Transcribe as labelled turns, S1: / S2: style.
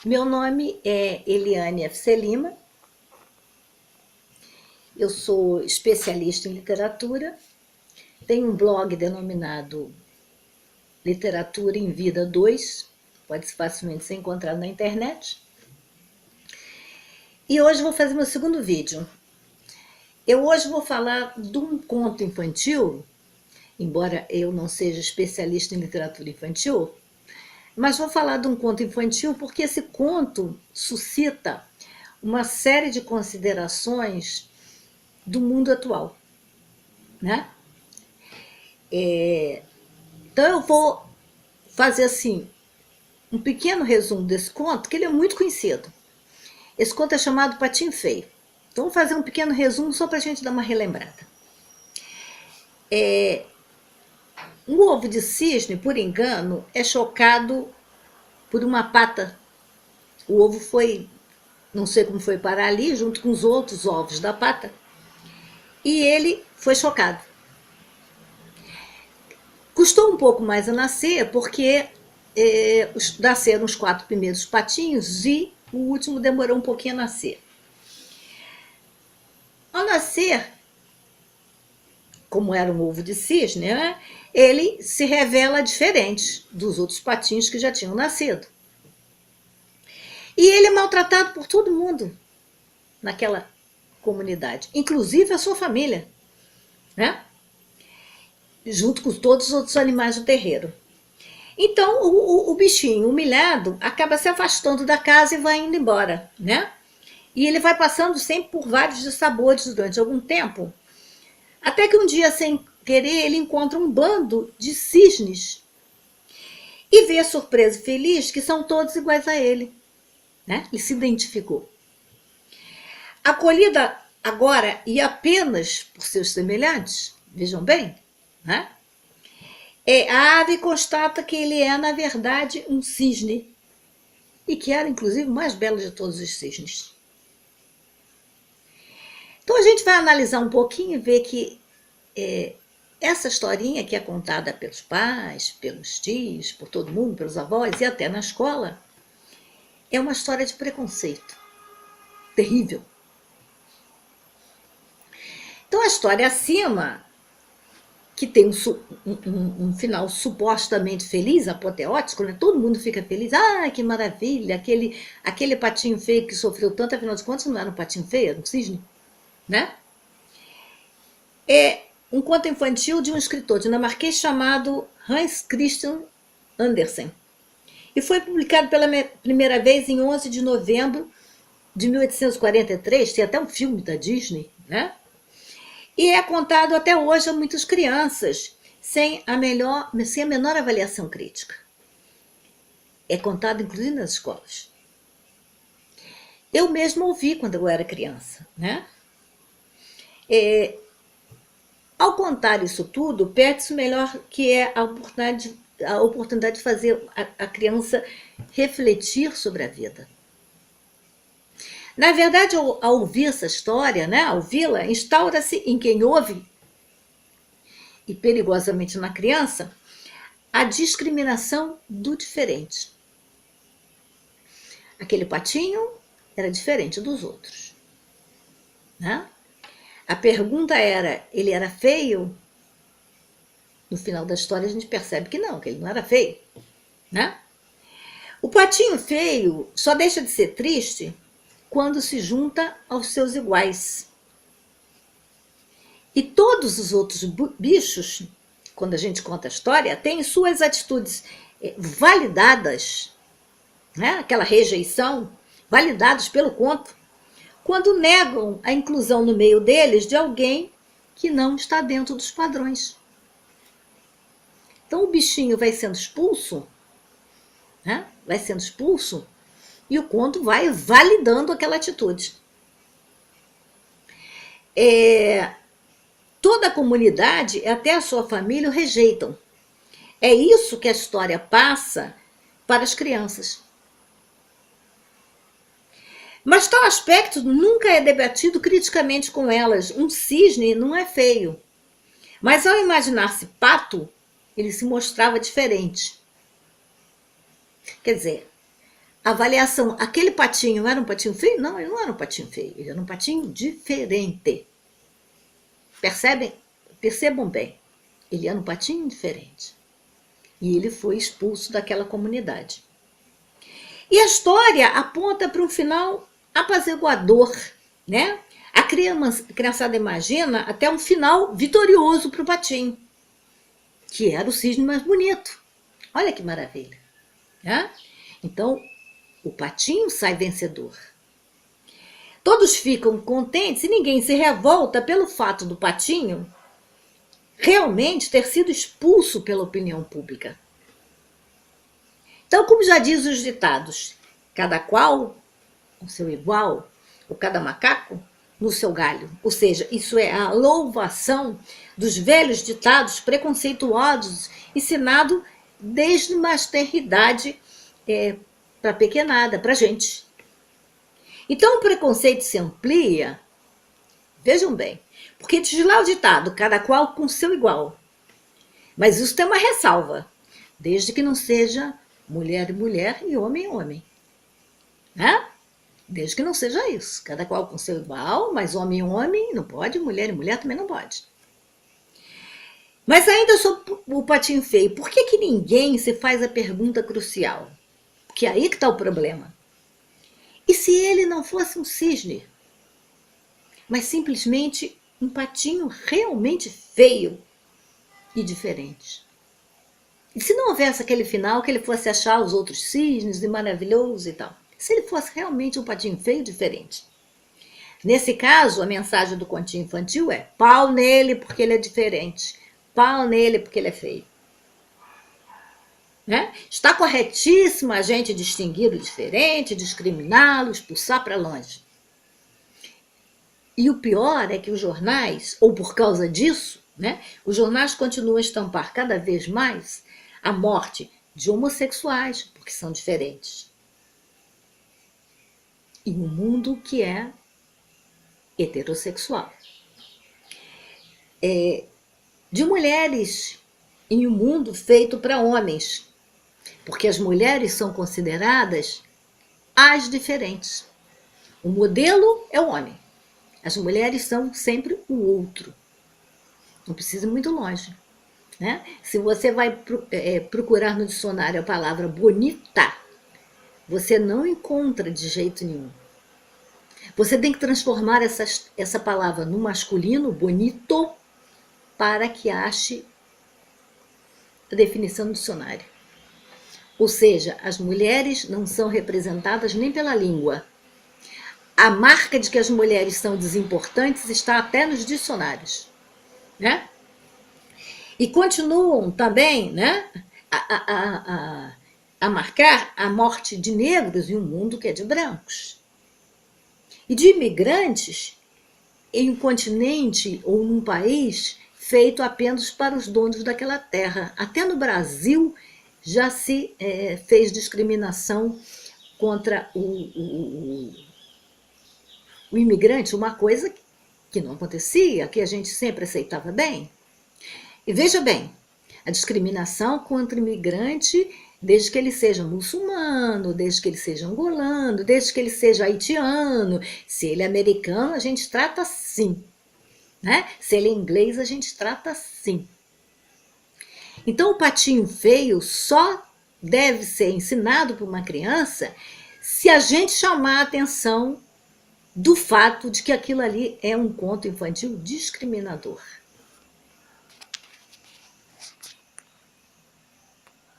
S1: Meu nome é Eliane FC Lima, eu sou especialista em literatura, tenho um blog denominado Literatura em Vida 2, pode facilmente ser encontrado na internet. E hoje vou fazer meu segundo vídeo. Eu hoje vou falar de um conto infantil, embora eu não seja especialista em literatura infantil, mas vou falar de um conto infantil porque esse conto suscita uma série de considerações do mundo atual, né? Então eu vou fazer assim um pequeno resumo desse conto, que ele é muito conhecido. Esse conto é chamado Patinho Feio. Então vou fazer um pequeno resumo só para a gente dar uma relembrada. Um ovo de cisne, por engano, é chocado por uma pata. O ovo foi, não sei como foi parar ali, junto com os outros ovos da pata, e ele foi chocado. Custou um pouco mais a nascer, porque nasceram os 4 primeiros patinhos e o último demorou um pouquinho a nascer. Ao nascer, como era um ovo de cisne, né, ele se revela diferente dos outros patinhos que já tinham nascido. E ele é maltratado por todo mundo naquela comunidade, inclusive a sua família, né? Junto com todos os outros animais do terreiro. Então o bichinho humilhado acaba se afastando da casa e vai indo embora, né? E ele vai passando sempre por vários dissabores durante algum tempo, até que um dia, sem querer, ele encontra um bando de cisnes e vê, surpresa e feliz, que são todos iguais a ele, né? Ele se identificou. Acolhida agora e apenas por seus semelhantes, vejam bem, né? A ave constata que ele é, na verdade, um cisne, e que era, inclusive, o mais belo de todos os cisnes. Então a gente vai analisar um pouquinho e ver que essa historinha que é contada pelos pais, pelos tios, por todo mundo, pelos avós e até na escola, é uma história de preconceito terrível. Então a história acima, que tem um final supostamente feliz, apoteótico, né? Todo mundo fica feliz, que maravilha, aquele patinho feio que sofreu tanto, afinal de contas não era um patinho feio, era um cisne, né? É um conto infantil de um escritor dinamarquês chamado Hans Christian Andersen, e foi publicado pela primeira vez em 11 de novembro de 1843, tem até um filme da Disney, né? E é contado até hoje a muitas crianças, sem a menor avaliação crítica. É contado inclusive nas escolas. Eu mesma ouvi quando eu era criança, né? Ao contar isso tudo, perde-se o melhor, que é a oportunidade de fazer a criança refletir sobre a vida. Na verdade, ao ouvir essa história, né, ao ouvi-la, instaura-se em quem ouve, e perigosamente na criança, a discriminação do diferente. Aquele patinho era diferente dos outros, né? A pergunta era, ele era feio? No final da história a gente percebe que ele não era feio, né? O patinho feio só deixa de ser triste quando se junta aos seus iguais. E todos os outros bichos, quando a gente conta a história, têm suas atitudes validadas, né? Aquela rejeição, validadas pelo conto, quando negam a inclusão no meio deles de alguém que não está dentro dos padrões. Então o bichinho vai sendo expulso, né? Vai sendo expulso, e o conto vai validando aquela atitude. Toda a comunidade, até a sua família, o rejeitam. É isso que a história passa para as crianças. Mas tal aspecto nunca é debatido criticamente com elas. Um cisne não é feio. Mas ao imaginar-se pato, ele se mostrava diferente. Quer dizer, avaliação, aquele patinho era um patinho feio? Não, ele não era um patinho feio, ele era um patinho diferente. Percebem? Percebam bem, ele era um patinho diferente. E ele foi expulso daquela comunidade. E a história aponta para um final apaziguador, né? A criançada imagina até um final vitorioso para o patinho, que era o cisne mais bonito. Olha que maravilha, né? Então, o patinho sai vencedor. Todos ficam contentes e ninguém se revolta pelo fato do patinho realmente ter sido expulso pela opinião pública. Então, como já diz os ditados, cada qual o seu igual, ou cada macaco no seu galho. Ou seja, isso é a louvação dos velhos ditados preconceituosos, ensinado desde mais tenra idade para pequenada, para gente. Então o preconceito se amplia, vejam bem, porque diz lá o ditado, cada qual com seu igual. Mas isso tem uma ressalva, desde que não seja mulher e mulher e homem, né? Desde que não seja isso, cada qual com seu igual, mas homem não pode, mulher e mulher também não pode. Mas ainda sobre o patinho feio, por que ninguém se faz a pergunta crucial? Porque aí que está o problema. E se ele não fosse um cisne, mas simplesmente um patinho realmente feio e diferente? E se não houvesse aquele final que ele fosse achar os outros cisnes e maravilhoso e tal? Se ele fosse realmente um patinho feio e diferente? Nesse caso, a mensagem do continho infantil é pau nele porque ele é diferente, pau nele porque ele é feio. Né? Está corretíssimo a gente distinguir o diferente, discriminá-lo, expulsar para longe. E o pior é que os jornais, ou por causa disso, né, os jornais continuam a estampar cada vez mais a morte de homossexuais, porque são diferentes. E um mundo que é heterossexual. De mulheres em um mundo feito para homens, porque as mulheres são consideradas as diferentes. O modelo é o homem. As mulheres são sempre o outro. Não precisa ir muito longe. Né? Se você vai procurar no dicionário a palavra bonita, você não encontra de jeito nenhum. Você tem que transformar essa palavra no masculino, bonito, para que ache a definição do dicionário. Ou seja, as mulheres não são representadas nem pela língua. A marca de que as mulheres são desimportantes está até nos dicionários. Né? E continuam também, né, a marcar a morte de negros em um mundo que é de brancos. E de imigrantes em um continente ou num país feito apenas para os donos daquela terra. Até no Brasil já se fez discriminação contra o imigrante, uma coisa que não acontecia, que a gente sempre aceitava bem. E veja bem, a discriminação contra o imigrante, desde que ele seja muçulmano, desde que ele seja angolano, desde que ele seja haitiano, se ele é americano, a gente trata assim. Né? Se ele é inglês, a gente trata assim. Então, o patinho feio só deve ser ensinado para uma criança se a gente chamar a atenção do fato de que aquilo ali é um conto infantil discriminador.